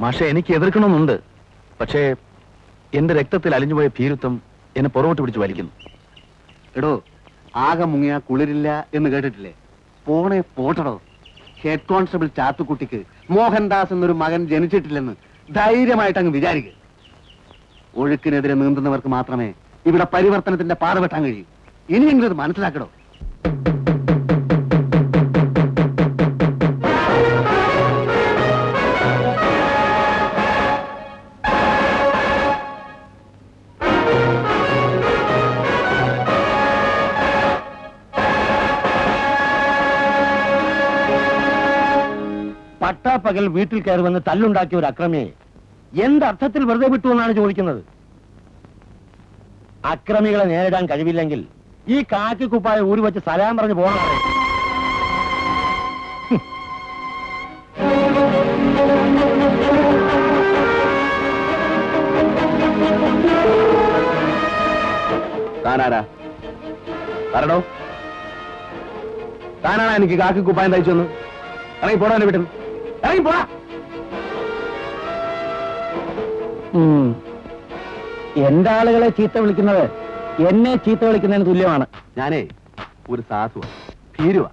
മാഷെ എനിക്ക് എതിർക്കണമെന്നുണ്ട്. പക്ഷേ എന്റെ രക്തത്തിൽ അലിഞ്ഞുപോയ ഭീരുത്വം എന്നെ പുറകോട്ട് പിടിച്ച് വലിക്കുന്നു. എടോ, ആകെ മുങ്ങിയ കുളിരില്ല എന്ന് കേട്ടിട്ടില്ലേ? പോണേ പോട്ടടോ. ഹെഡ് കോൺസ്റ്റബിൾ ചാത്തുക്കുട്ടിക്ക് മോഹൻദാസ് എന്നൊരു മകൻ ജനിച്ചിട്ടില്ലെന്ന് ധൈര്യമായിട്ട് അങ്ങ് വിചാരിക്കുക. ഒഴുക്കിനെതിരെ നീന്തുന്നവർക്ക് മാത്രമേ ഇവിടെ പരിവർത്തനത്തിന്റെ പാത വെട്ടാൻ കഴിയൂ. ഇനിയെങ്കിലും അത് മനസ്സിലാക്കടോ. പട്ടാപ്പകൽ വീട്ടിൽ കയറി വന്ന് തല്ലുണ്ടാക്കിയ ഒരു അക്രമിയെ എന്തർത്ഥത്തിൽ വെറുതെ വിട്ടു എന്നാണ് ചോദിക്കുന്നത്. അക്രമികളെ നേരിടാൻ കഴിവില്ലെങ്കിൽ ഈ കാക്കിക്കുപ്പായ ഊരി വെച്ച് സലാം പറഞ്ഞു പോകണം. താനാരാ? പറഞ്ഞോ, താനാണ് എനിക്ക് കാക്കിക്കുപ്പായം തയ്ച്ചു വന്നു? ഇറങ്ങി പോടാ, എന്നെ വീട്ടിൽ ഇറങ്ങി പോടാ. എന്റെ ആളുകളെ ചീത്ത വിളിക്കുന്നത് എന്നെ ചീത്ത വിളിക്കുന്നതിന് തുല്യമാണ്. ഞാനേ ഒരു സാധുവ, ഭീരുവാ.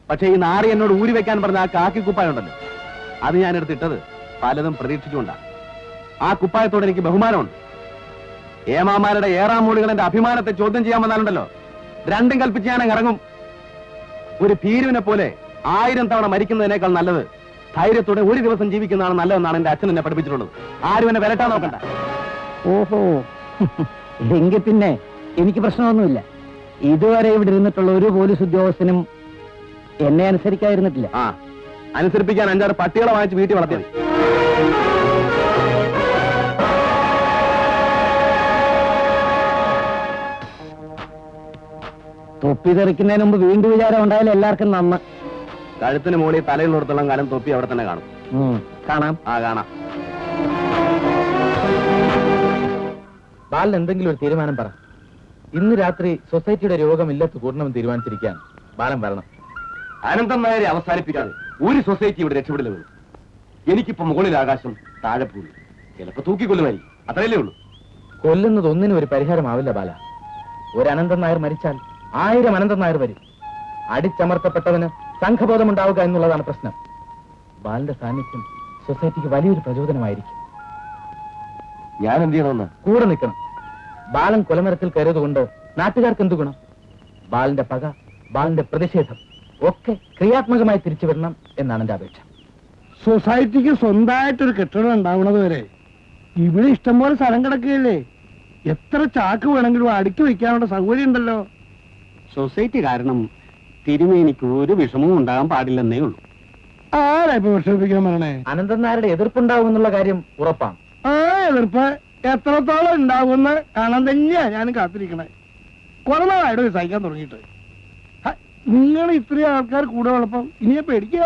പക്ഷെ ഈ നാറി എന്നോട് ഊരി വെക്കാൻ പറഞ്ഞ ആ കാക്കിക്കുപ്പായം ഉണ്ടല്ലോ, അത് ഞാൻ എടുത്തിട്ടത് പലതും പ്രതീക്ഷിച്ചുകൊണ്ടാണ്. ആ കുപ്പായത്തോട് എനിക്ക് ബഹുമാനമുണ്ട്. ഏമാമാരുടെ ഏറാം മൂളികൾ എന്റെ അഭിമാനത്തെ ചോദ്യം ചെയ്യാൻ വന്നാലുണ്ടല്ലോ, രണ്ടും കൽപ്പിച്ച് ഞാൻ ഇറങ്ങും. ഒരു ഭീരുവിനെ പോലെ 1000 തവണ മരിക്കുന്നതിനേക്കാൾ നല്ലത് ധൈര്യത്തോടെ ഒരു ദിവസം ജീവിക്കുന്നതാണ് നല്ലതെന്നാണ് എന്റെ അച്ഛൻ എന്നെ പഠിപ്പിച്ചിട്ടുള്ളത്. ആരും എന്നെ വരട്ടാൻ നോക്കണ്ട. ഓഹോ, എങ്കിൽ പിന്നെ എനിക്ക് പ്രശ്നമൊന്നുമില്ല. ഇതുവരെ ഇവിടെ ഇരുന്നിട്ടുള്ള ഒരു പോലീസ് ഉദ്യോഗസ്ഥനും എന്നെ അനുസരിക്കാതിരുന്നിട്ടില്ല. ആ, അനുസരിപ്പിക്കാൻ 5-6 പട്ടികളെ വാങ്ങിച്ച് വീട്ടിൽ വളർത്തിയത്. തൊപ്പി തെറിക്കുന്നതിന് മുമ്പ് വീണ്ടും വിചാരം ഉണ്ടായാലും എല്ലാവർക്കും നന്ന്. കഴുത്തിന് മുകളിൽ തലയിലുള്ളടത്തോളം കാലം തൊപ്പി അവിടെ തന്നെ കാണും. കാണാം. ആ, കാണാം. ബാലൻ എന്തെങ്കിലും ഒരു തീരുമാനം പറ. ഇന്ന് രാത്രി സൊസൈറ്റിയുടെ രോഗം ഇല്ലത്ത് കൂടണമെന്ന് തീരുമാനിച്ചിരിക്കാൻ ബാലൻ വരണം. അനന്തം നായരെ അവസാനിപ്പിക്കാതെ ഒരു സൊസൈറ്റി ഇവിടെ രക്ഷപ്പെടില്ല. എനിക്കിപ്പോ മുകളിൽ ആകാശം, താഴെ ഭൂമി. ചിലപ്പോ തൂക്കിക്കൊല്ലുമാരി, അത്രയല്ലേ ഉള്ളൂ. കൊല്ലുന്നത് ഒന്നിനും ഒരു പരിഹാരമാവില്ല ബാല. ഒരു അനന്തൻ നായർ മരിച്ചാൽ 1000 അനന്തൻ നായർ വരും. അടിച്ചമർത്തപ്പെട്ടവന് സംഘബോധമുണ്ടാവുക എന്നുള്ളതാണ് പ്രശ്നം. ബാലന്റെ സാന്നിധ്യം സൊസൈറ്റിക്ക് വലിയൊരു പ്രചോദനമായിരിക്കും. ഞാൻ എന്ത് ചെയ്യണമെന്ന്? കൂടെ നിൽക്കണം. ബാലൻ കൊലമരത്തിൽ കയറിയതുകൊണ്ട് നാട്ടുകാർക്ക് എന്തു ഗുണം? ബാലന്റെ പക, ബാലന്റെ പ്രതിഷേധം ഒക്കെ ക്രിയാത്മകമായി തിരിച്ചു വരണം എന്നാണ് എന്റെ അപേക്ഷ. സൊസൈറ്റിക്ക് സ്വന്തമായിട്ടൊരു കെട്ടിടം ഉണ്ടാവുന്നത് വരെ ഇവിടെ ഇഷ്ടംപോലെ സ്ഥലം കിടക്കുകയല്ലേ. എത്ര ചാക്ക് വേണമെങ്കിലും അടുക്കി വയ്ക്കാനുള്ള സൗകര്യം ഉണ്ടല്ലോ. സൊസൈറ്റി കാരണം തിരുമേനിക്ക് ഒരു വിഷമവും ഉണ്ടാകാൻ പാടില്ലെന്നേ ഉള്ളൂ. ആരാ ഇപ്പൊ വിഷമിപ്പിക്കാൻ പറയണേ? അനന്തൻ നായരുടെ എതിർപ്പുണ്ടാവുമെന്നുള്ള കാര്യം ഉറപ്പാണ്. ആ എതിർപ്പ് എത്രത്തോളം ഉണ്ടാവുമെന്ന് കാണാൻ തന്നെയാ ഞാനും കാത്തിരിക്കണേ. കുറെ നാളായിട്ട് സഹിക്കാൻ തുടങ്ങിയിട്ട്. നിങ്ങൾ ഇത്രയും ആൾക്കാർ കൂടെ ഉള്ളപ്പം ഇനിയെ പേടിക്കുക?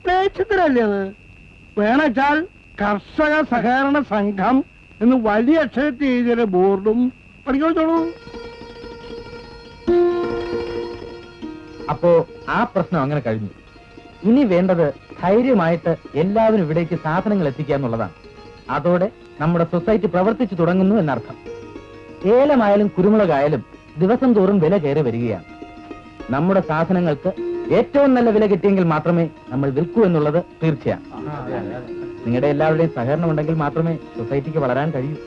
പേടിച്ചിത്തരല്ലേ അത്? വേണച്ചാൽ കർഷക സഹകരണ സംഘം എന്ന് വലിയ അക്ഷരത്തിൽ എഴുതിയ ബോർഡും പഠിക്കോളൂ. അപ്പോ ആ പ്രശ്നം അങ്ങനെ കഴിഞ്ഞു. ഇനി വേണ്ടത് ധൈര്യമായിട്ട് എല്ലാവരും ഇവിടേക്ക് സാധനങ്ങൾ എത്തിക്കുക എന്നുള്ളതാണ്. അതോടെ നമ്മുടെ സൊസൈറ്റി പ്രവർത്തിച്ചു തുടങ്ങുന്നു എന്നർത്ഥം. ഏലമായാലും കുരുമുളകായാലും ദിവസം തോറും വില കയറി വരികയാണ്. നമ്മുടെ സാധനങ്ങൾക്ക് ഏറ്റവും നല്ല വില കിട്ടിയെങ്കിൽ മാത്രമേ നമ്മൾ വിൽക്കൂ എന്നുള്ളത് തീർച്ചയാണ്. നിങ്ങളുടെ എല്ലാവരുടെയും സഹകരണം ഉണ്ടെങ്കിൽ മാത്രമേ സൊസൈറ്റിക്ക് വളരാൻ കഴിയൂ.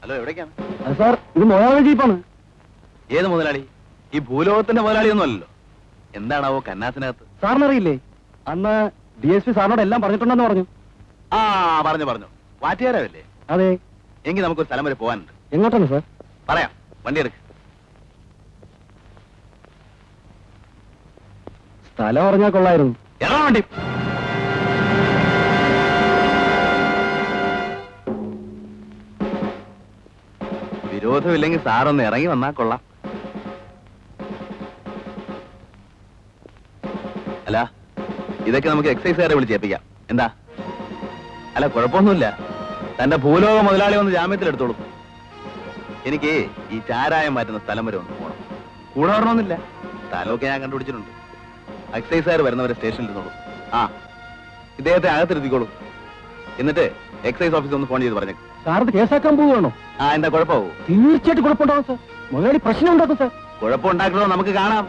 ഹലോ, എവിടേക്കാണ്? സാർ, ഇത് മുതലാളി ജീപ്പാണ്. ഏത് മുതലാളി? ഈ ഭൂലോകത്തിന്റെ മുതലാളിയൊന്നും അല്ലല്ലോ. എന്താണാവോ കന്നാസിനകത്ത്? സാറിനറിയില്ലേ, അന്ന് DSP സാറിനോട് എല്ലാം പറഞ്ഞിട്ടുണ്ടെന്ന് പറഞ്ഞു. ആ, പറഞ്ഞു. വാറ്റുകാരല്ലേ? അതെ. എങ്കിൽ നമുക്കൊരു സ്ഥലം വരെ പോകാനുണ്ട്. എങ്ങോട്ടാണ് സാർ? പറയാം, വണ്ടി എടുക്ക്. സ്ഥലം അറിഞ്ഞാൽ കൊള്ളായിരുന്നു. ഇറങ്ങാൻ വണ്ടി. വിരോധമില്ലെങ്കിൽ സാറൊന്ന് ഇറങ്ങി വന്നാൽ കൊള്ളാം. അല്ല ഇതൊക്കെ നമുക്ക് എക്സൈസുകാരെ വിളിച്ചേൽപ്പിക്കാം. എന്താ? അല്ല കുഴപ്പമൊന്നുമില്ല. തന്റെ ഭൂലോക മുതലാളി ഒന്ന് ജാമ്യത്തിലെടുത്തോളൂ. എനിക്ക് ഈ ചാരായം മാറ്റുന്ന സ്ഥലം വരെ ഒന്ന് പോകണം. കൂടെ വരണമെന്നില്ല, സ്ഥലമൊക്കെ ഞാൻ കണ്ടുപിടിച്ചിട്ടുണ്ട്. എക്സൈസുകാർ വരുന്നവരെ സ്റ്റേഷനിൽ ഇരുന്നോളൂ. ആ ഇദ്ദേഹത്തെ അകത്തിരുത്തിക്കോളൂ. എന്നിട്ട് എക്സൈസ് ഓഫീസിൽ ഒന്ന് ഫോൺ ചെയ്ത് പറഞ്ഞേക്കും. സാറിന് കേസാക്കാൻ പോവുകയാണോ? ആ എന്താ കുഴപ്പമാവൂ? തീർച്ചയായിട്ടും കുഴപ്പമുണ്ടാവും സാർ. മുതലാളി പ്രശ്നം ഉണ്ടാക്കും സാർ. കുഴപ്പമുണ്ടാക്കണോ നമുക്ക് കാണാം.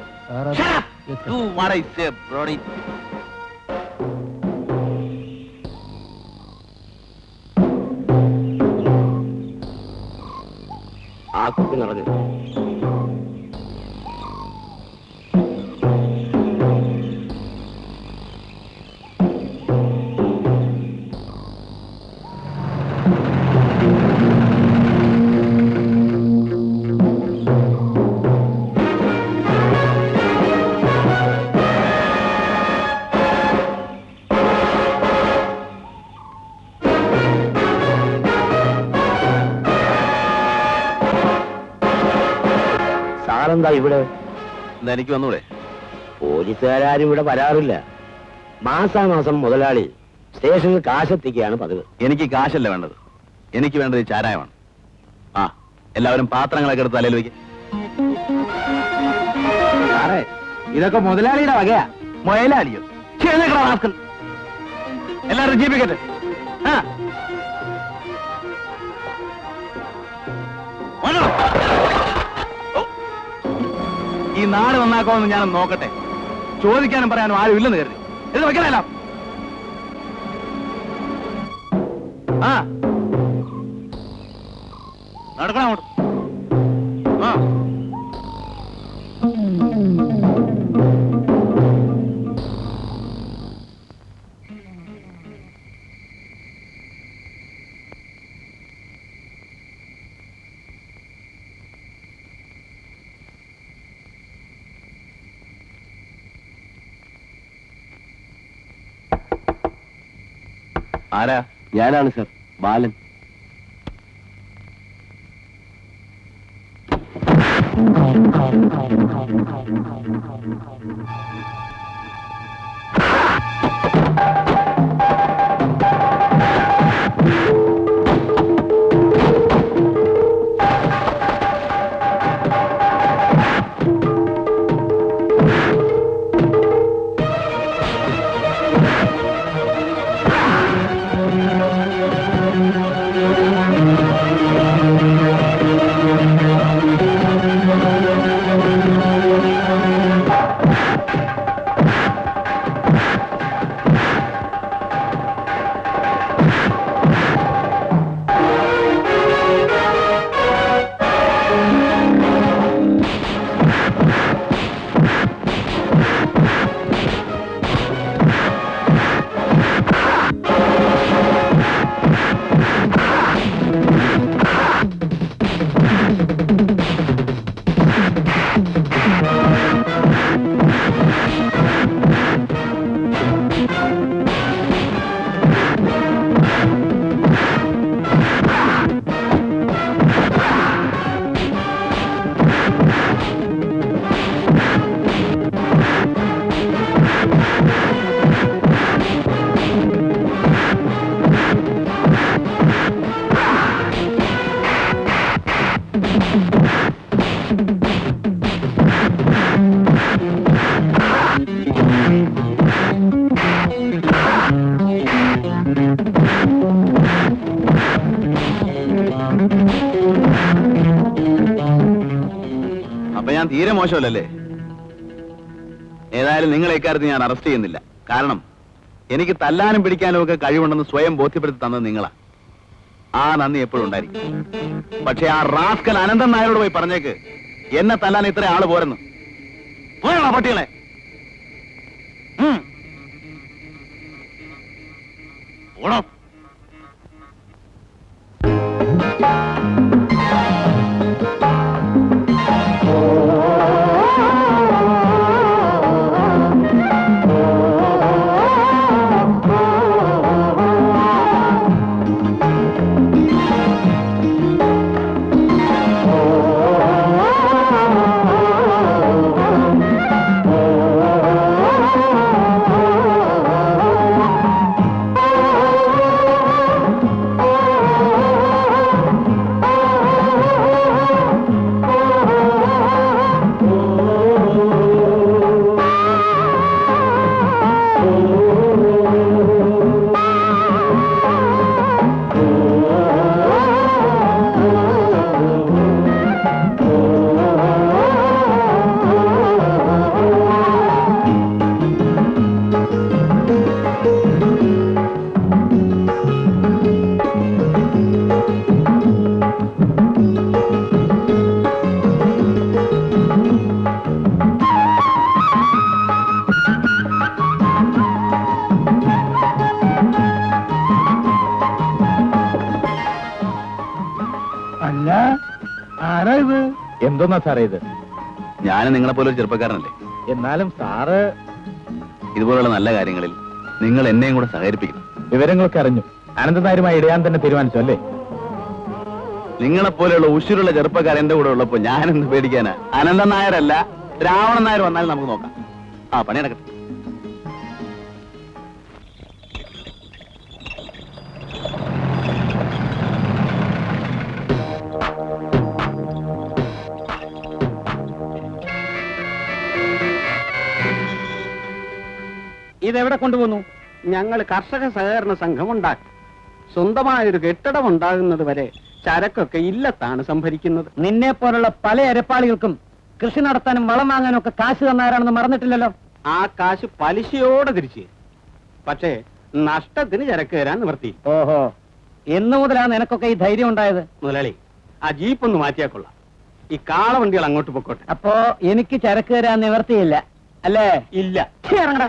ആ കുപ്പി നിറഞ്ഞു. സാറെന്താ ഇവിടെ? എന്താ എനിക്ക് വന്നൂടെ? പോലീസുകാരും ഇവിടെ വരാറില്ല. മാസാമാസം മുതലാളി സ്റ്റേഷനിൽ കാശെത്തിക്കുകയാണ് പതിവ്. എനിക്ക് കാശല്ല വേണ്ടത്, എനിക്ക് വേണ്ടത് ഈ ചാരായമാണ്. ആ എല്ലാവരും പാത്രങ്ങളൊക്കെ എടുത്ത് തലയിൽ വയ്ക്കും. സാറേ ഇതൊക്കെ മുതലാളിയുടെ വകയാ. മുതലാളിയോ? എല്ലാവരും ജീവിക്കട്ടെ. ആ ഈ നാട് നന്നാക്കാമെന്ന് ഞാൻ നോക്കട്ടെ. ചോദിക്കാനും പറയാനും ആരും ഇല്ലെന്ന് കരുതി ഇത് വെക്കണല്ല. ആ നടക്കണം അങ്ങോട്ട്. ആ ആരാ? ഞാനാണ് സർ, ബാലൻ. അപ്പൊ ഞാൻ തീരെ മോശമല്ലേ? ഏതായാലും നിങ്ങളെ ഇക്കാര്യത്തിൽ ഞാൻ അറസ്റ്റ് ചെയ്യുന്നില്ല. കാരണം എനിക്ക് തല്ലാനും പിടിക്കാനും ഒക്കെ കഴിവുണ്ടെന്ന് സ്വയം ബോധ്യപ്പെടുത്തി തന്നത് നിങ്ങളാ. ആ നന്ദി എപ്പോഴും ഉണ്ടായിരിക്കും. പക്ഷെ ആ റാസ്കൽ അനന്തൻ നായരോട് പോയി പറഞ്ഞേക്ക് എന്നെ തല്ലാൻ ഇത്ര ആള് പോരെന്ന്. പോയാ പട്ടികളെ. ഓടോ. എന്തോന്നാ സാറേ ഇത്? ഞാൻ നിങ്ങളെ പോലെ ഒരു ചെറുപ്പക്കാരനല്ലേ. എന്നാലും സാറ് ഇതുപോലുള്ള നല്ല കാര്യങ്ങളിൽ നിങ്ങൾ എന്നെയും കൂടെ സഹകരിപ്പിക്കണം. വിവരങ്ങളൊക്കെ അറിഞ്ഞു. അനന്തനായരുമായി ഇടയാൻ തന്നെ തീരുമാനിച്ചു അല്ലേ? നിങ്ങളെ പോലെയുള്ള ഉശിരുള്ള ചെറുപ്പക്കാർ എന്റെ കൂടെ ഉള്ളപ്പോ ഞാൻ എന്ത് പേടിക്കാനാ? അനന്തൻ നായരല്ല, രാവണൻ നായർ വന്നാലും നമുക്ക് നോക്കാം. ആ പണി നടക്കട്ടെ. ഇതെവിടെ കൊണ്ടുപോകുന്നു? ഞങ്ങൾ കർഷക സഹകരണ സംഘം ഉണ്ടാക്കി. സ്വന്തമായൊരു കെട്ടിടം ഉണ്ടാകുന്നത് വരെ ചരക്കൊക്കെ ഇല്ലത്താണ് സംഭരിക്കുന്നത്. നിന്നെ പോലുള്ള പല അരപ്പാളികൾക്കും കൃഷി നടത്താനും വളം വാങ്ങാനും ഒക്കെ കാശ് തന്നാരാണെന്ന് മറന്നിട്ടില്ലല്ലോ. ആ കാശ് പലിശയോടെ തിരിച്ച്, പക്ഷേ നഷ്ടത്തിന് ചരക്ക് തരാൻ നിവർത്തി. ഓഹോ, എന്നു മുതലാണ് നിനക്കൊക്കെ ഈ ധൈര്യം ഉണ്ടായത്? മുതലാളി, ആ ജീപ്പ് ഒന്ന് മാറ്റിയാ കൊള്ളാം. ഈ കാളവണ്ടികൾ അങ്ങോട്ട് പൊക്കോട്ടെ. അപ്പോ എനിക്ക് ചരക്ക് തരാൻ നിവർത്തിയില്ല അല്ലേ? ഇല്ല. ഛീ, ഇറങ്ങടാ.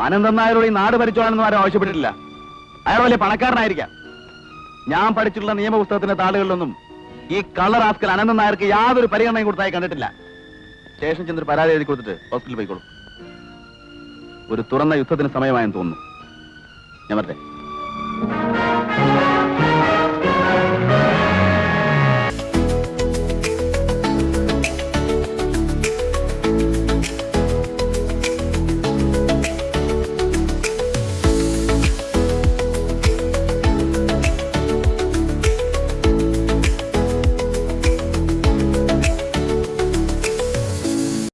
അനന്തൻ നായരോട് ഈ നാട് ഭരിച്ചോളാണെന്ന് ആരും ആവശ്യപ്പെട്ടിട്ടില്ല. അയാൾ വലിയ പണക്കാരനായിരിക്കാം. ഞാൻ പഠിച്ചിട്ടുള്ള നിയമപുസ്തകത്തിന്റെ താളുകളിലൊന്നും ഈ കള്ളർ ആസ്കൽ അനന്തൻ നായർക്ക് യാതൊരു പരിഗണനയും കൊടുത്തായി കണ്ടിട്ടില്ല. സ്റ്റേഷൻ ചെന്നൊരു പരാതി എഴുതി കൊടുത്തിട്ട് ഹോസ്പിറ്റലിൽ പോയിക്കോളും. ഒരു തുറന്ന യുദ്ധത്തിന് സമയമായെന്ന് തോന്നുന്നു. ഞാൻ വരട്ടെ.